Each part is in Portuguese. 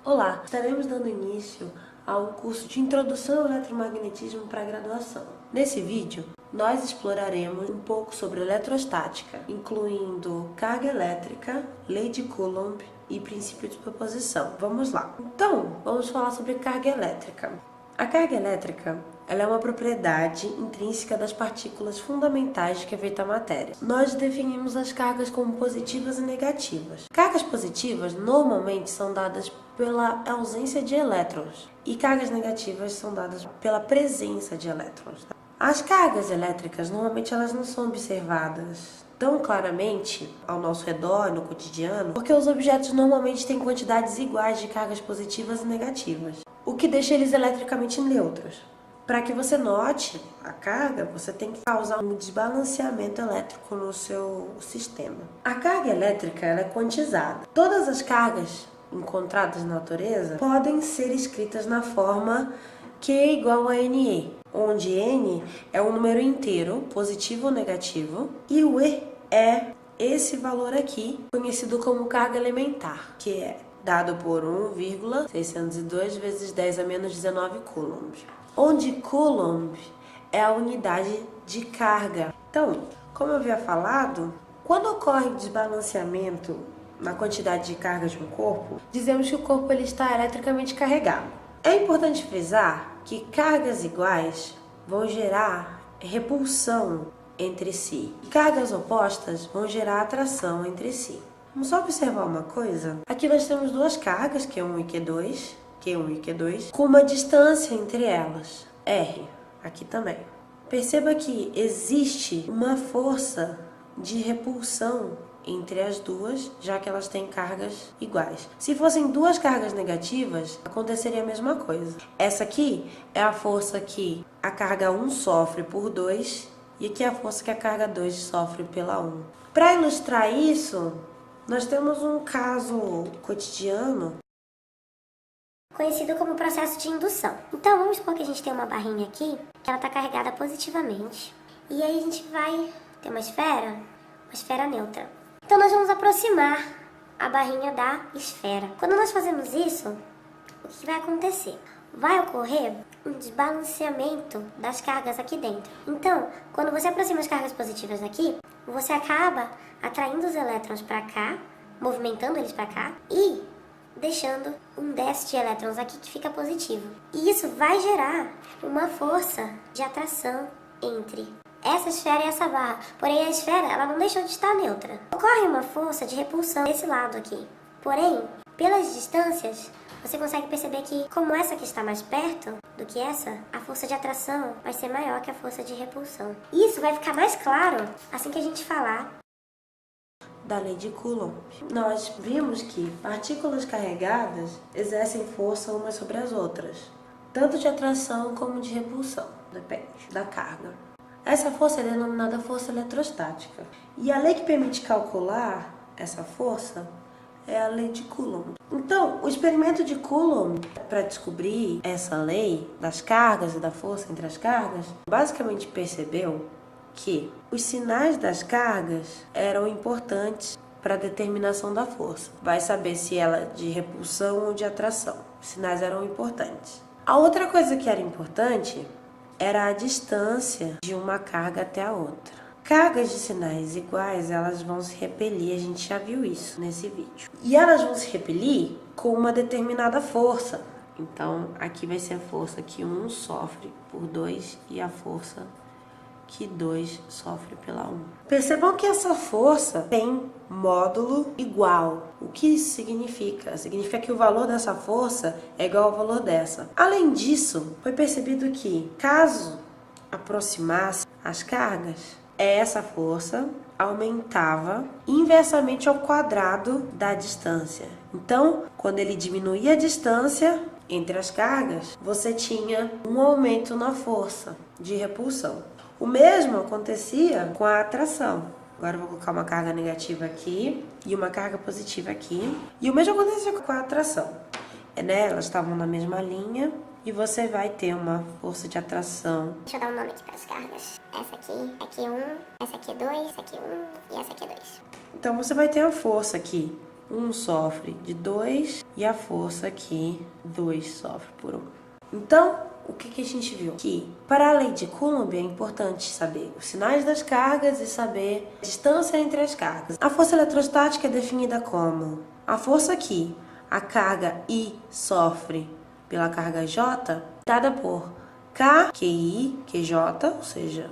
Olá, estaremos dando início ao curso de Introdução ao Eletromagnetismo para graduação. Nesse vídeo, nós exploraremos um pouco sobre eletrostática, incluindo carga elétrica, lei de Coulomb e princípio de superposição. Vamos lá. Então, vamos falar sobre carga elétrica. A carga elétrica ela é uma propriedade intrínseca das partículas fundamentais que é feita a matéria. Nós definimos as cargas como positivas e negativas. Cargas positivas normalmente são dadas pela ausência de elétrons e cargas negativas são dadas pela presença de elétrons. As cargas elétricas normalmente elas não são observadas tão claramente ao nosso redor, no cotidiano, porque os objetos normalmente têm quantidades iguais de cargas positivas e negativas, o que deixa eles eletricamente neutros. Para que você note a carga, você tem que causar um desbalanceamento elétrico no seu sistema. A carga elétrica ela é quantizada. Todas as cargas encontradas na natureza podem ser escritas na forma Q igual a NE, onde N é um número inteiro, positivo ou negativo, e o E é esse valor aqui, conhecido como carga elementar, que é dado por 1,602 vezes 10 a menos 19 Coulomb, onde Coulomb é a unidade de carga. Então, como eu havia falado, quando ocorre desbalanceamento na quantidade de carga de um corpo, dizemos que o corpo ele está eletricamente carregado. É importante frisar que cargas iguais vão gerar repulsão entre si. Cargas opostas vão gerar atração entre si. Vamos só observar uma coisa? Aqui nós temos duas cargas, Q1 e Q2, Q1 e Q2, com uma distância entre elas, R, aqui também. Perceba que existe uma força de repulsão entre as duas, já que elas têm cargas iguais. Se fossem duas cargas negativas, aconteceria a mesma coisa. Essa aqui é a força que a carga 1 sofre por 2 e aqui é a força que a carga 2 sofre pela 1. Para ilustrar isso, nós temos um caso cotidiano conhecido como processo de indução. Então, vamos supor que a gente tem uma barrinha aqui, que ela está carregada positivamente. E aí a gente vai ter uma esfera neutra. Então, nós vamos aproximar a barrinha da esfera. Quando nós fazemos isso, o que vai acontecer? Vai ocorrer um desbalanceamento das cargas aqui dentro. Então, quando você aproxima as cargas positivas aqui, você acaba atraindo os elétrons para cá, movimentando eles para cá e deixando um déficit de elétrons aqui que fica positivo. E isso vai gerar uma força de atração entre essa esfera e essa barra. Porém, a esfera ela não deixou de estar neutra. Ocorre uma força de repulsão desse lado aqui. Porém, pelas distâncias, você consegue perceber que, como essa aqui está mais perto do que essa, a força de atração vai ser maior que a força de repulsão. Isso vai ficar mais claro assim que a gente falar da lei de Coulomb. Nós vimos que partículas carregadas exercem força umas sobre as outras, tanto de atração como de repulsão, depende da carga. Essa força é denominada força eletrostática. E a lei que permite calcular essa força é a lei de Coulomb. Então, o experimento de Coulomb, para descobrir essa lei das cargas e da força entre as cargas, basicamente percebeu que os sinais das cargas eram importantes para a determinação da força. Vai saber se ela é de repulsão ou de atração. Os sinais eram importantes. A outra coisa que era importante era a distância de uma carga até a outra. Cargas de sinais iguais, elas vão se repelir, a gente já viu isso nesse vídeo. E elas vão se repelir com uma determinada força. Então, aqui vai ser a força que 1 sofre por 2 e a força que 2 sofre pela 1. Percebam que essa força tem módulo igual. O que isso significa? Significa que o valor dessa força é igual ao valor dessa. Além disso, foi percebido que, caso aproximasse as cargas, essa força aumentava inversamente ao quadrado da distância. Então, quando ele diminuía a distância entre as cargas, você tinha um aumento na força de repulsão. O mesmo acontecia com a atração. Agora eu vou colocar uma carga negativa aqui e uma carga positiva aqui. E o mesmo acontecia com a atração. Elas estavam na mesma linha e você vai ter uma força de atração. Deixa eu dar um nome aqui para as cargas. Essa aqui é Q1, essa aqui é 2, essa aqui é 1 e essa aqui é 2. Então você vai ter a força aqui 1 sofre de 2 e a força aqui, 2 sofre por 1. Então, o que a gente viu? Que para a lei de Coulomb é importante saber os sinais das cargas e saber a distância entre as cargas. A força eletrostática é definida como a força que a carga I sofre pela carga J, dada por K, QI, QJ, ou seja,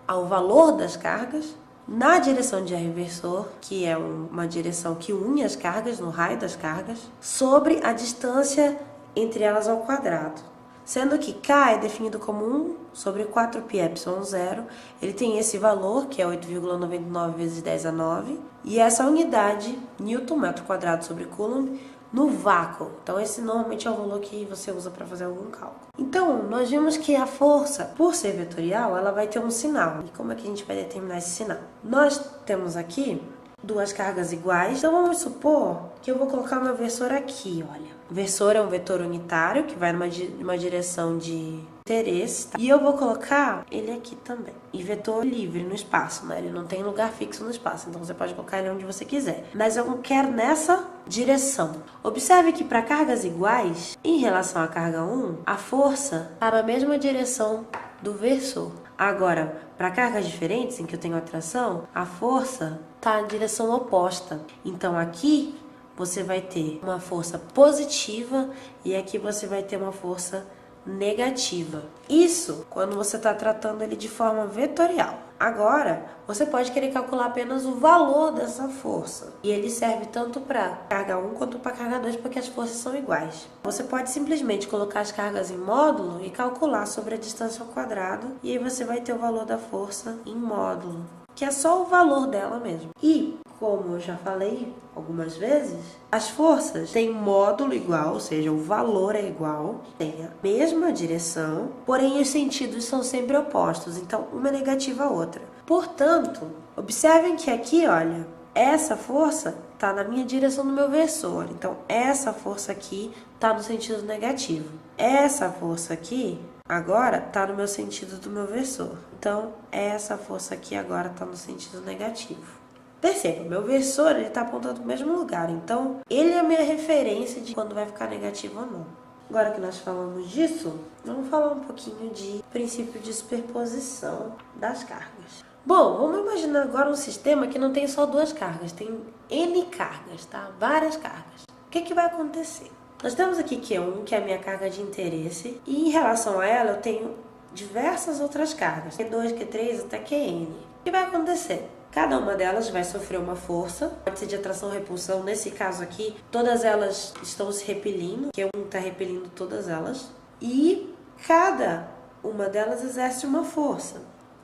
ao valor das cargas, na direção de R versor, que é uma direção que une as cargas, no raio das cargas, sobre a distância entre elas ao quadrado. Sendo que K é definido como 1 sobre 4πε0, ele tem esse valor, que é 8,99 vezes 10 a 9, e essa unidade, Newton, metro quadrado sobre Coulomb, no vácuo. Então, esse normalmente é o valor que você usa para fazer algum cálculo. Então, nós vimos que a força, por ser vetorial, ela vai ter um sinal. E como é que a gente vai determinar esse sinal? Nós temos aqui duas cargas iguais. Então, vamos supor que eu vou colocar meu versor aqui, olha. O versor é um vetor unitário, que vai numa direção de interesse, tá? E eu vou colocar ele aqui também. E vetor livre no espaço, né? Ele não tem lugar fixo no espaço, então você pode colocar ele onde você quiser. Mas eu quero nessa direção. Observe que para cargas iguais, em relação à carga 1, a força está na mesma direção do versor. Agora, para cargas diferentes, em que eu tenho atração, a força está na direção oposta. Então, aqui você vai ter uma força positiva e aqui você vai ter uma força negativa. Isso quando você está tratando ele de forma vetorial. Agora, você pode querer calcular apenas o valor dessa força. E ele serve tanto para carga 1 quanto para carga 2, porque as forças são iguais. Você pode simplesmente colocar as cargas em módulo e calcular sobre a distância ao quadrado. E aí você vai ter o valor da força em módulo, que é só o valor dela mesmo. E, como eu já falei algumas vezes, as forças têm módulo igual, ou seja, o valor é igual, tem a mesma direção, porém os sentidos são sempre opostos, então uma é negativa a outra. Portanto, observem que aqui, olha, essa força está na minha direção do meu versor, então essa força aqui está no sentido negativo. Essa força aqui agora está no meu sentido do meu versor. Então, essa força aqui agora está no sentido negativo. Perceba, meu versor está apontando para o mesmo lugar. Então, ele é a minha referência de quando vai ficar negativo ou não. Agora que nós falamos disso, vamos falar um pouquinho de princípio de superposição das cargas. Bom, vamos imaginar agora um sistema que não tem só duas cargas, tem N cargas, tá? Várias cargas. O que vai acontecer? Nós temos aqui Q1, que é a minha carga de interesse, e em relação a ela eu tenho diversas outras cargas, Q2, Q3 até Qn. O que vai acontecer? Cada uma delas vai sofrer uma força, pode ser de atração ou repulsão. Nesse caso aqui, todas elas estão se repelindo, Q1 está repelindo todas elas, e cada uma delas exerce uma força.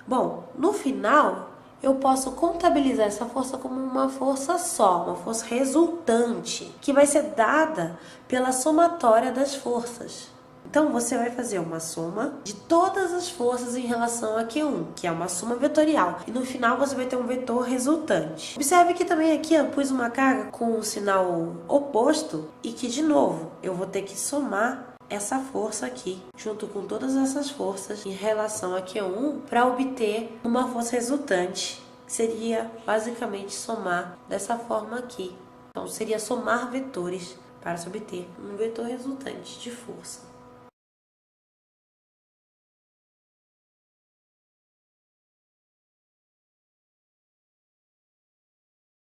Bom, no final, eu posso contabilizar essa força como uma força só, uma força resultante, que vai ser dada pela somatória das forças. Então, você vai fazer uma soma de todas as forças em relação a Q1, que é uma soma vetorial. E no final, você vai ter um vetor resultante. Observe que também aqui eu pus uma carga com o sinal oposto e que, de novo, eu vou ter que somar essa força aqui, junto com todas essas forças em relação a Q1, para obter uma força resultante, que seria basicamente somar dessa forma aqui. Então, seria somar vetores para se obter um vetor resultante de força.